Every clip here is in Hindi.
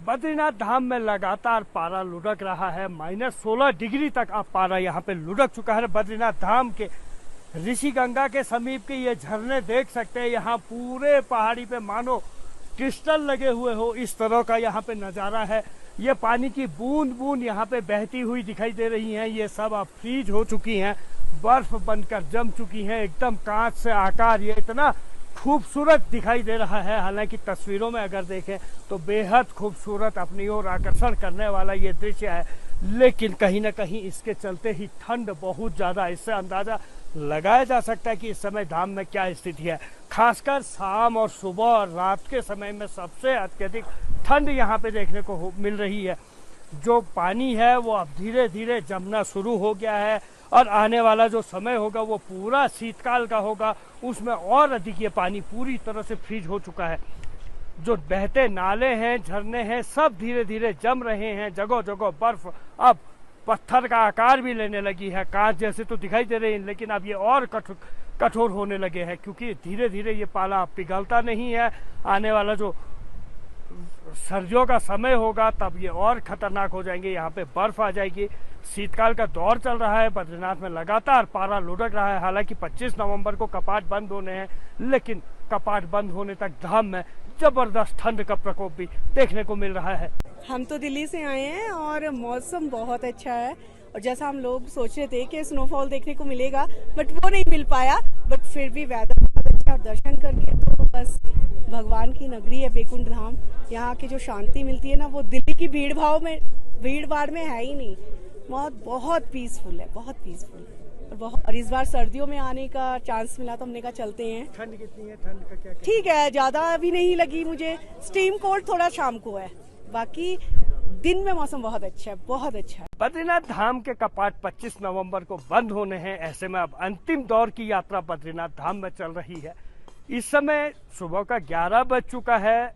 बद्रीनाथ धाम में लगातार पारा लुढ़क रहा है। -16 डिग्री तक अब पारा यहाँ पे लुढ़क चुका है। बद्रीनाथ धाम के ऋषिगंगा के समीप के ये झरने देख सकते हैं। यहाँ पूरे पहाड़ी पे मानो क्रिस्टल लगे हुए हो, इस तरह का यहाँ पे नज़ारा है। ये पानी की बूंद बूंद यहाँ पे बहती हुई दिखाई दे रही हैं। ये सब अब फ्रीज हो चुकी हैं, बर्फ बनकर जम चुकी हैं। एकदम कांच से आकार ये इतना खूबसूरत दिखाई दे रहा है। हालांकि तस्वीरों में अगर देखें तो बेहद खूबसूरत, अपनी ओर आकर्षण करने वाला ये दृश्य है। लेकिन कहीं ना कहीं इसके चलते ही ठंड बहुत ज़्यादा, इससे अंदाज़ा लगाया जा सकता है कि इस समय धाम में क्या स्थिति है। खासकर शाम और सुबह और रात के समय में सबसे अत्यधिक ठंड यहाँ पे देखने को मिल रही है। जो पानी है वो अब धीरे धीरे जमना शुरू हो गया है और आने वाला जो समय होगा वो पूरा शीतकाल का होगा। उसमें और अधिक ये पानी पूरी तरह से फ्रीज हो चुका है। जो बहते नाले हैं, झरने हैं, सब धीरे धीरे जम रहे हैं। जगह जगह बर्फ अब पत्थर का आकार भी लेने लगी है। कांच जैसे तो दिखाई दे रहे हैं, लेकिन अब ये और कठोर होने लगे हैं, क्योंकि धीरे धीरे ये पाला पिघलता नहीं है। आने वाला जो सर्दियों का समय होगा तब ये और खतरनाक हो जाएंगे। यहाँ पे बर्फ आ जाएगी। शीतकाल का दौर चल रहा है। बद्रीनाथ में लगातार पारा लुढ़क रहा है। हालांकि 25 नवंबर को कपाट बंद होने हैं, लेकिन कपाट बंद होने तक धाम में जबरदस्त ठंड का प्रकोप भी देखने को मिल रहा है। हम तो दिल्ली से आए हैं और मौसम बहुत अच्छा है। और जैसा हम लोग सोच रहे थे कि स्नोफॉल देखने को मिलेगा, बट वो नहीं मिल पाया। बट फिर भी वेदर बहुत अच्छा, और दर्शन करके तो बस भगवान की नगरी है बैकुंठ धाम। यहाँ की जो शांति मिलती है ना, वो दिल्ली की भीड़ भाड़ में है ही नहीं। बहुत पीसफुल है, बहुत पीसफुल। और इस बार सर्दियों में आने का चांस मिला तो हमने कहा चलते हैं। ठंड कितनी है? ठंड का क्या? ठीक है, ज्यादा भी नहीं लगी मुझे। स्टीम कोल्ड थोड़ा शाम को है, बाकी दिन में मौसम बहुत अच्छा है, बहुत अच्छा है। बद्रीनाथ धाम के कपाट 25 नवंबर को बंद होने हैं। ऐसे में अब अंतिम दौर की यात्रा बद्रीनाथ धाम में चल रही है। इस समय सुबह का 11 बज चुका है,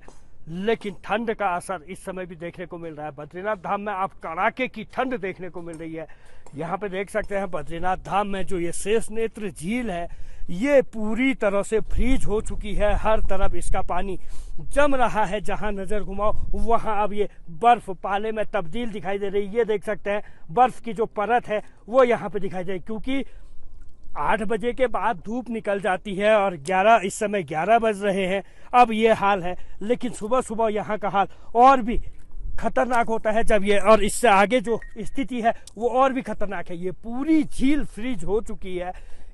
लेकिन ठंड का असर इस समय भी देखने को मिल रहा है। बद्रीनाथ धाम में आप कड़ाके की ठंड देखने को मिल रही है। यहाँ पे देख सकते हैं बद्रीनाथ धाम में जो ये शेष नेत्र झील है, ये पूरी तरह से फ्रीज हो चुकी है। हर तरफ इसका पानी जम रहा है। जहां नजर घुमाओ वहां अब ये बर्फ पाले में तब्दील दिखाई दे रही है। ये देख सकते हैं बर्फ की जो परत है वो यहाँ पे दिखाई दे रही, क्योंकि 8 बजे के बाद धूप निकल जाती है और इस समय 11 बज रहे हैं। अब ये हाल है, लेकिन सुबह सुबह यहाँ का हाल और भी खतरनाक होता है जब ये, और इससे आगे जो स्थिति है वो और भी खतरनाक है। ये पूरी झील फ्रीज हो चुकी है।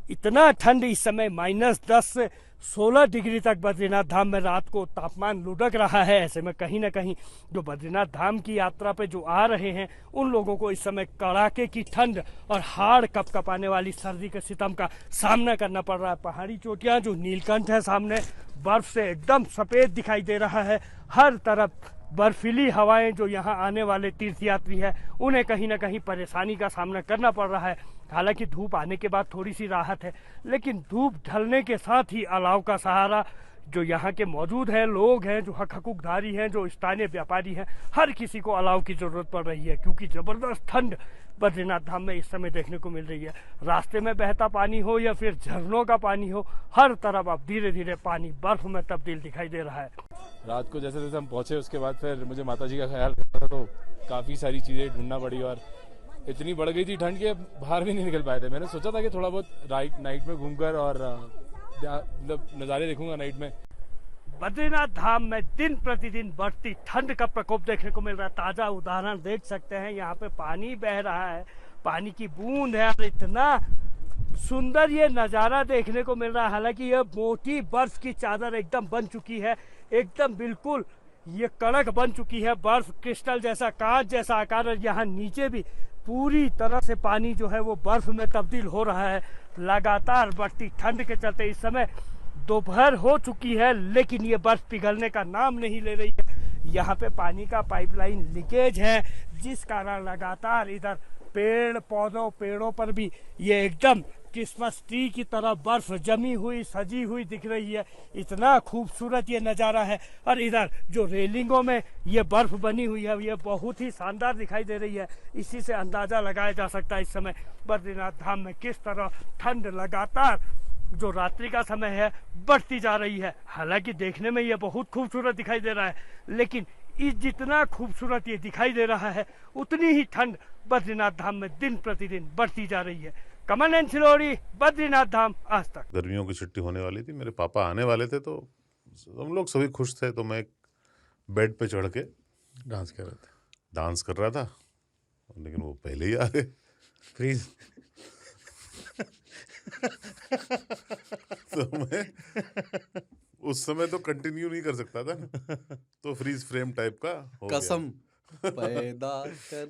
इतना ठंड इस समय -10 से 16 डिग्री तक बद्रीनाथ धाम में रात को तापमान लुढ़क रहा है। ऐसे में कहीं ना कहीं जो बद्रीनाथ धाम की यात्रा पे जो आ रहे हैं उन लोगों को इस समय कड़ाके की ठंड और हाड़ कपकपाने वाली सर्दी के सितम का सामना करना पड़ रहा है। पहाड़ी चोटियां जो नीलकंठ है सामने, बर्फ से एकदम सफ़ेद दिखाई दे रहा है। हर तरफ बर्फीली हवाएं, जो यहाँ आने वाले तीर्थयात्री हैं उन्हें कहीं ना कहीं परेशानी का सामना करना पड़ रहा है। हालांकि धूप आने के बाद थोड़ी सी राहत है, लेकिन धूप ढलने के साथ ही अलाव का सहारा जो यहाँ के मौजूद हैं, लोग हैं, जो हक हकूकधारी हैं, जो स्थानीय व्यापारी हैं, हर किसी को अलाव की ज़रूरत पड़ रही है, क्योंकि ज़बरदस्त ठंड बद्रीनाथ धाम में इस समय देखने को मिल रही है। रास्ते में बहता पानी हो या फिर झरनों का पानी हो, हर तरफ अब धीरे धीरे पानी बर्फ में तब्दील दिखाई दे रहा है। रात को जैसे जैसे हम पहुंचे उसके बाद फिर मुझे माता जी का ख्याल रखना था, तो काफ़ी सारी चीज़ें ढूंढना पड़ी और इतनी बढ़ गई थी ठंड के बाहर भी नहीं निकल पाए थे। मैंने सोचा था कि थोड़ा बहुत नाइट में घूमकर और मतलब नज़ारे देखूंगा नाइट में। बद्रीनाथ धाम में दिन प्रतिदिन बढ़ती ठंड का प्रकोप देखने को मिल रहा है। ताज़ा उदाहरण देख सकते हैं, यहाँ पे पानी बह रहा है, पानी की बूंद है और इतना सुंदर ये नज़ारा देखने को मिल रहा है। हालांकि ये मोटी बर्फ की चादर एकदम बन चुकी है, एकदम बिल्कुल ये कड़क बन चुकी है। बर्फ क्रिस्टल जैसा, कांच जैसा आकार, और यहाँ नीचे भी पूरी तरह से पानी जो है वो बर्फ में तब्दील हो रहा है। लगातार बढ़ती ठंड के चलते इस समय दोपहर हो चुकी है, लेकिन ये बर्फ पिघलने का नाम नहीं ले रही है। यहाँ पे पानी का पाइपलाइन लीकेज है, जिस कारण लगातार इधर पेड़ों पर भी ये एकदम क्रिसमस ट्री की तरह बर्फ जमी हुई, सजी हुई दिख रही है। इतना खूबसूरत ये नज़ारा है। और इधर जो रेलिंगों में ये बर्फ बनी हुई है, ये बहुत ही शानदार दिखाई दे रही है। इसी से अंदाज़ा लगाया जा सकता है इस समय बद्रीनाथ धाम में किस तरह ठंड लगातार जो रात्रि का समय है बढ़ती जा रही है। हालांकि देखने में ये बहुत खूबसूरत दिखाई दे रहा है, लेकिन जितना खूबसूरत ये दिखाई दे रहा है उतनी ही ठंड बद्रीनाथ धाम में दिन प्रतिदिन बढ़ती जा रही है। कमल एंड सिलोरी, बद्रीनाथ धाम, आज तक। गर्मियों की छुट्टी होने वाली थी, मेरे पापा आने वाले थे, तो हम लोग सभी खुश थे। तो मैं बेड पे चढ़ के डांस कर रहे थे, डांस कर रहा था, लेकिन वो पहले ही आ गए। फ्रीज। तो मैं उस समय तो कंटिन्यू नहीं कर सकता था ना, तो फ्रीज फ्रेम टाइप का हो गया। कसम पैदा कर